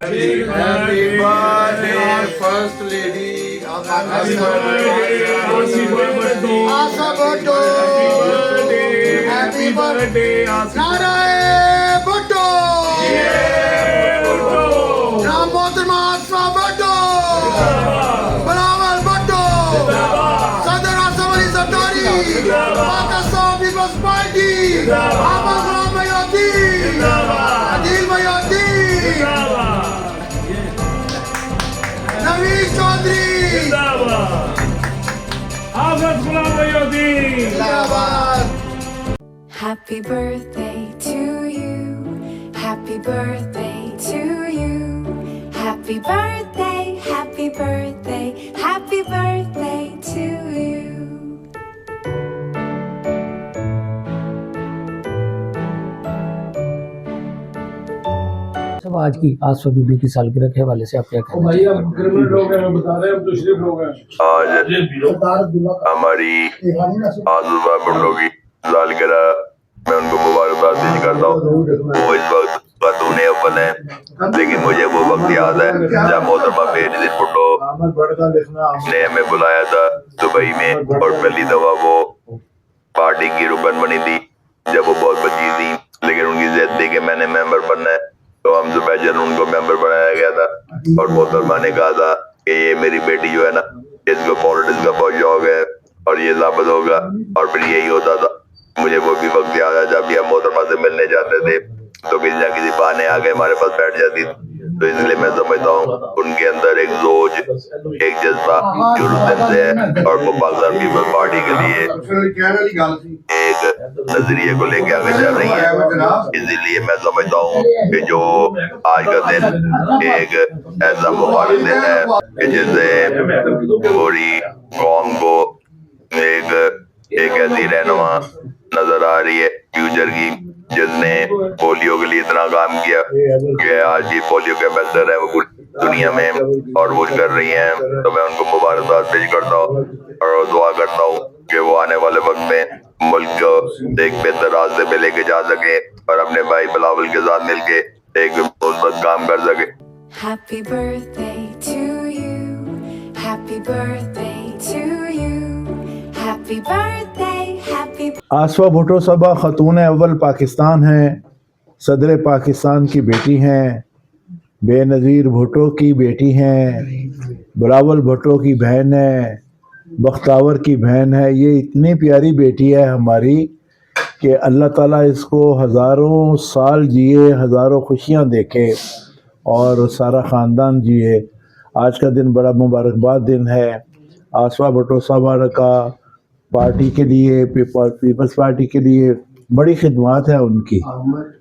Happy birthday, First Lady of Asa Bhutto. Happy birthday, Narayan Bhutto. Ram Mohtama Asma Bhutto. Bilawal Bhutto. Sadr Asam Ali Zardari. Pakistan People's Party. Ahmad Ghulam Mayati. Adil Mayati. Naveed Chaudhary. Ahmad Ghulam Mayati. Happy birthday to you. Happy birthday to you. Happy birthday, happy birthday, happy birthday to you. सब आज की आसफा बीबी की सालगिरह के हवाले से आप क्या कहना भाई हम क्रिमिनल लोग हैं, हम बता रहे हैं, हम तो शरीफ लोग हैं। आज हमारी आसफा भुट्टो की सालगिरह मैं उनको मुबारकबाद पेश करता हूँ। वो इस वक्त खातून अव्वल है, लेकिन मुझे वो वक्त याद है जब मोहतरमा बेनज़ीर भुट्टो ने हमें बुलाया था दुबई में, और पहली दफा वो पार्टी की रुकन बनी थी जब वो बहुत बची थी, लेकिन उनकी जिद थी कि मैंने मेंबर बनना है, तो हम स्पेशल उनको मेंबर बनाया गया था। और मोहतरमा ने कहा था कि ये मेरी बेटी जो है ना, इसको पॉलिटिक्स का बहुत शौक है और ये ज़ाबित होगा, और फिर यही होता था। मुझे वो भी वक्त याद है जब भी हम मोहतरमा से मिलने जाते थे तो किसी न किसी बहाने आके हमारे पास बैठ जाती थी। तो इसलिए मैं समझता हूँ उनके अंदर एक जोश, एक जज्बा शुरू से है, और वो पाकिस्तान पीपल्स पार्टी के लिए एक नजरिए को लेके आगे चल रही है। इसीलिए मैं समझता हूँ कि जो आज का दिन एक ऐसा मुबारक दिन है कि जिससे पूरी कौम को एक ऐसी रहनुमा नजर आ रही है फ्यूचर की, जिसने पोलियो के लिए इतना काम किया कि आज ये पोलियो के एम्बेसडर है वो पूरी दुनिया में, और वो कर रही हैं। तो मैं उनको मुबारकबाद पेश करता हूँ और दुआ करता हूँ कि वो आने वाले वक्त में मुल्क को एक बेहतर रास्ते पे लेके जा सके और अपने भाई बिलावल के साथ मिलके एक मुस्बत काम कर सके। Happy birthday to you. Happy birthday to you. Happy birthday, happy आसफा भुट्टो साहबा खातून अव्वल पाकिस्तान हैं, सदर पाकिस्तान की बेटी हैं, बेनज़ीर भुट्टो की बेटी हैं, बिलावल भुट्टो की बहन है, बख्तावर की बहन है। ये इतनी प्यारी बेटी है हमारी कि अल्लाह ताला इसको हज़ारों साल जिए, हज़ारों खुशियाँ देखे और सारा ख़ानदान जिए। आज का दिन बड़ा मुबारकबाद दिन है। आसफा भुट्टो साहबा का पार्टी के लिए, पीपल्स पार्टी के लिए बड़ी खिदमत है उनकी।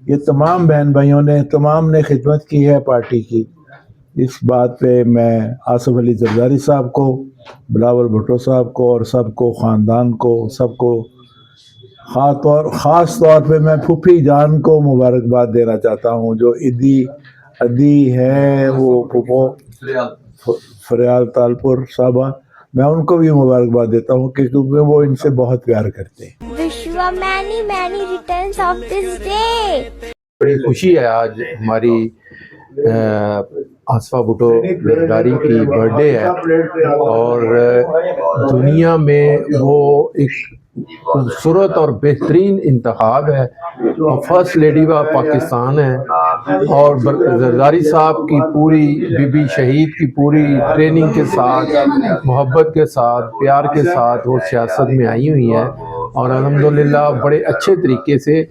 ये तमाम बहन भाइयों ने, तमाम ने खिदमत की है पार्टी की। इस बात पे मैं आसिफ अली जरदारी साहब को, बिलावल भुट्टो साहब को और सबको, ख़ानदान को, सबको ख़ास तौर पे मैं फूफी जान को मुबारकबाद देना चाहता हूँ, जो अदी है, वो फूफो फरियाल तालपुर साहबा, मैं उनको भी मुबारकबाद देता हूँ क्योंकि वो इनसे बहुत प्यार करते हैं। many returns of this day. बड़ी खुशी है आज हमारी आसफा भुट्टो जरदारी की बर्थडे है, और दुनिया में वो एक खूबसूरत और बेहतरीन इंतखाब है। वो फर्स्ट लेडी ऑफ पाकिस्तान है, और जरदारी साहब की पूरी बीबी शहीद की पूरी ट्रेनिंग के साथ, मोहब्बत के साथ, प्यार के साथ वो सियासत में आई हुई है, और अल्हम्दुलिल्लाह बड़े अच्छे तरीके से।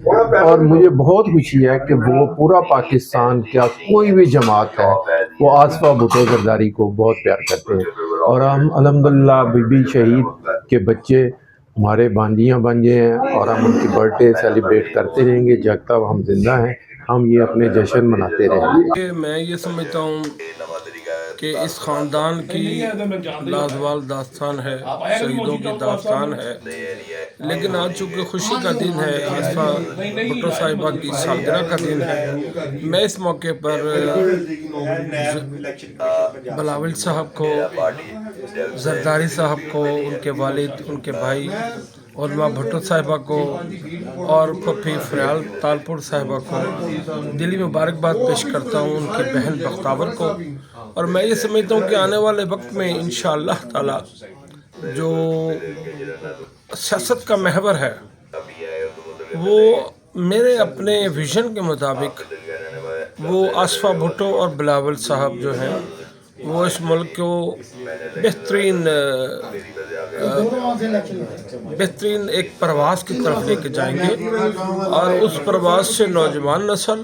और मुझे बहुत खुशी है कि वो पूरा पाकिस्तान का कोई भी जमात है वो आसफा भुट्टो जरदारी को बहुत प्यार करते हैं, और हम अल्हम्दुलिल्लाह बीबी शहीद के बच्चे हमारे बांदियाँ बन गए हैं, और हम उनकी बर्थडे सेलिब्रेट करते रहेंगे जब तक हम जिंदा हैं। हम ये अपने जश्न मनाते रहेंगे। मैं ये समझता हूँ कि इस ख़ानदान की लाजवाब दास्तान है, शहीदों की दास्तान है, लेकिन आज चूँकि खुशी का दिन है, आसफा भुट्टो साहिबा की सालगिरह का दिन है, मैं इस मौके पर बिलावल साहब को, जरदारी साहब को, उनके वालिद, उनके भाई उलमा भुट्टो साहिबा को और फफी फरियाल तालपुर साहिबा को दिली मुबारकबाद पेश करता हूँ, उनकी बहन बख्तावर को। और मैं ये समझता हूँ कि आने वाले वक्त में इंशाअल्लाह ताला जो सियासत का महवर है वो मेरे अपने विज़न के मुताबिक वो आसफा भुट्टो और बिलावल साहब जो हैं वो इस मुल्क को बेहतरीन एक प्रवास की तरफ लेके जाएंगे और उस प्रवास से नौजवान नस्ल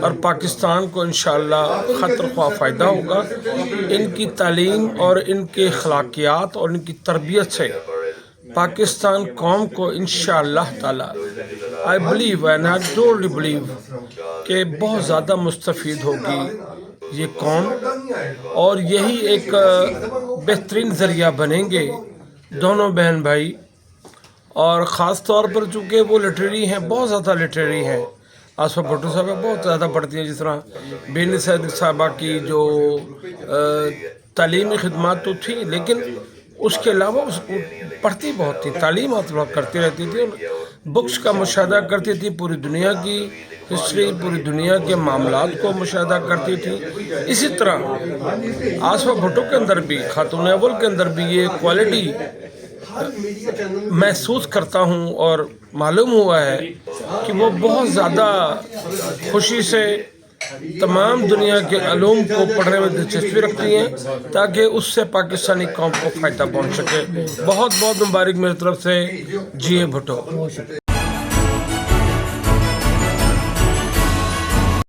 और पाकिस्तान को इंशाअल्लाह खतर ख्वाह फ़ायदा होगा। इनकी तालीम और इनके अखलाकियात और इनकी तरबियत से पाकिस्तान कौम को इंशाअल्लाह ताला I believe and I don't believe कि बहुत ज़्यादा मुस्तफ़ीद होगी ये कौम, और यही एक बेहतरीन ज़रिया बनेंगे दोनों बहन भाई। और ख़ास तौर पर चूँकि वो लिटरेरी हैं, बहुत ज़्यादा लिटरेरी हैं। आसफा भुट्टो साहबा बहुत ज़्यादा पढ़ती हैं, जिस तरह बेनी सैद साहबा की जो तालीमी खिदमात तो थी, लेकिन उसके अलावा उसको पढ़ती बहुत थी, तालीम हासिल करती रहती थी, बुक्स का मुशाहदा करती थी, पूरी दुनिया की हिस्ट्री, पूरी दुनिया के मामलात को मुशाहदा करती थी। इसी तरह आसफा भुट्टो के अंदर भी, खातून अव्वल के अंदर भी ये क्वालिटी महसूस करता हूँ और मालूम हुआ है कि वो बहुत ज़्यादा खुशी से तमाम दुनिया के अलूम को पढ़ने में दिलचस्पी रखती हैं ताकि उससे पाकिस्तानी कौम को फ़ायदा पहुँच सके। बहुत बहुत मुबारक मेरी तरफ से। जी भुट्टो।